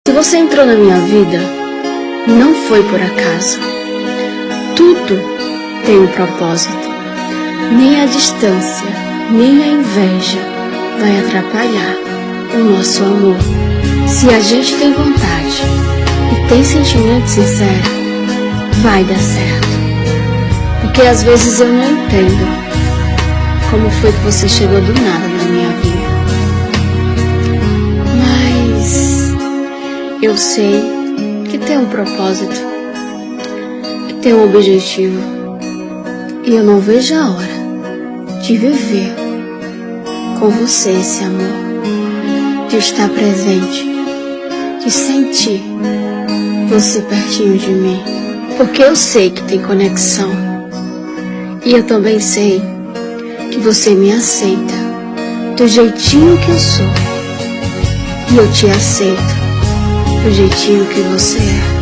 Se você entrou na minha vida, não foi por acaso. Tudo tem um propósito. Nem a distância, nem a inveja vai atrapalhar o nosso amor. Se a gente tem vontade e tem sentimento sincero, vai dar certo. Porque às vezes eu não entendo como foi que você chegou do nada na minha vida. Mas eu sei que tem um propósito, que tem um objetivo. E eu não vejo a hora de viver com você esse amor, de estar presente, de sentir você pertinho de mim. Porque eu sei que tem conexão. E eu também sei que você me aceita do jeitinho que eu sou. E eu te aceito do jeitinho que você é.